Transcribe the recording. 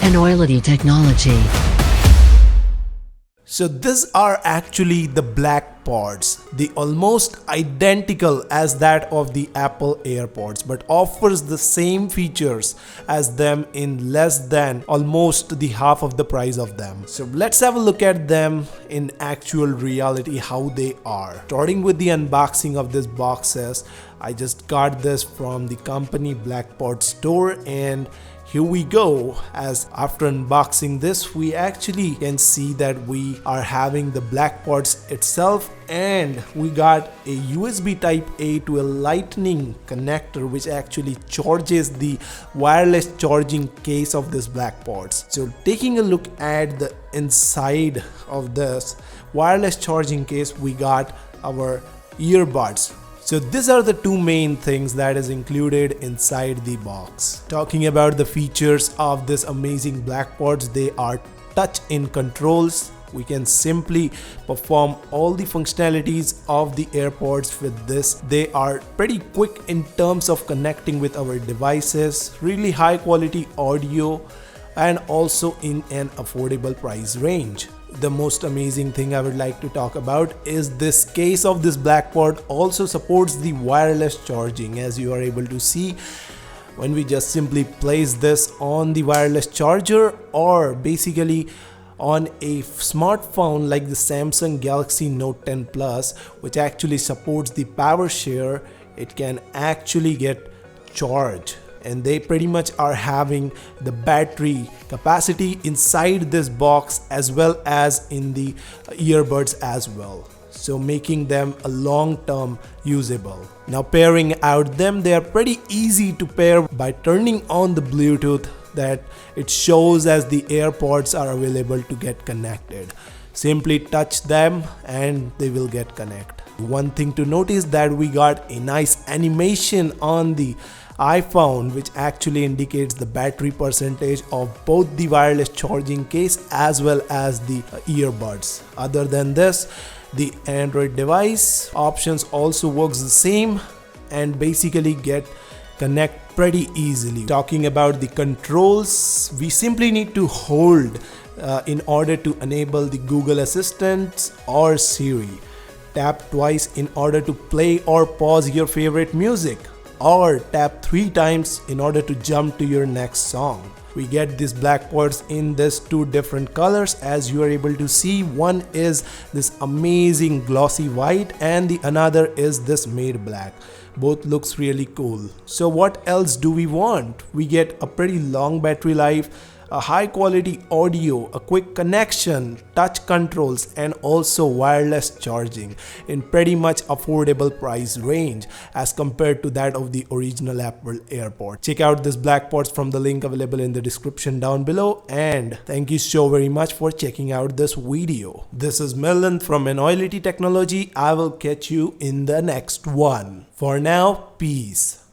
Enoylity technology. So these are actually the BlackPods. They almost identical as that of the Apple AirPods, but offers the same features as them in less than almost the half of the price of them. So let's have a look at them in actual reality, how they are. Starting with the unboxing of this boxes, I just got this from the company BlackPods store, and here we go. As after unboxing this, we actually can see that we are having the BlackPods itself, and we got a USB type A to a lightning connector which actually charges the wireless charging case of this BlackPods. So taking a look at the inside of this wireless charging case, we got our earbuds. So these are the two main things that is included inside the box. Talking about the features of this amazing BlackPods, they are touch-in controls. We can simply perform all the functionalities of the AirPods with this. They are pretty quick in terms of connecting with our devices, really high quality audio, and also in an affordable price range. The most amazing thing I would like to talk about is this case of this BlackPod also supports the wireless charging. As you are able to see, when we just simply place this on the wireless charger, or basically on a smartphone like the Samsung Galaxy Note 10 Plus, which actually supports the power share, it can actually get charged. And they pretty much are having the battery capacity inside this box as well as in the earbuds as well, so making them a long-term usable. Now pairing out them, they are pretty easy to pair by turning on the Bluetooth that it shows as the AirPods are available to get connected. Simply touch them and they will get connected. One thing to notice that we got a nice animation on the iPhone which actually indicates the battery percentage of both the wireless charging case as well as the earbuds. Other than this, the Android device options also works the same and basically get connect pretty easily. Talking about the controls, we simply need to hold in order to enable the Google Assistant or Siri. Tap twice in order to play or pause your favorite music, or tap 3 times in order to jump to your next song. We get these BlackPods in this 2 different colors, as you are able to see. One is this amazing glossy white and the another is this matte black. Both looks really cool. So what else do we want? We get a pretty long battery life, a high quality audio, a quick connection, touch controls, and also wireless charging in pretty much affordable price range as compared to that of the original Apple AirPods. Check out this BlackPods from the link available in the description down below, and thank you so very much for checking out this video. This is Milan from Enoylity Technology. I will catch you in the next one. For now, peace.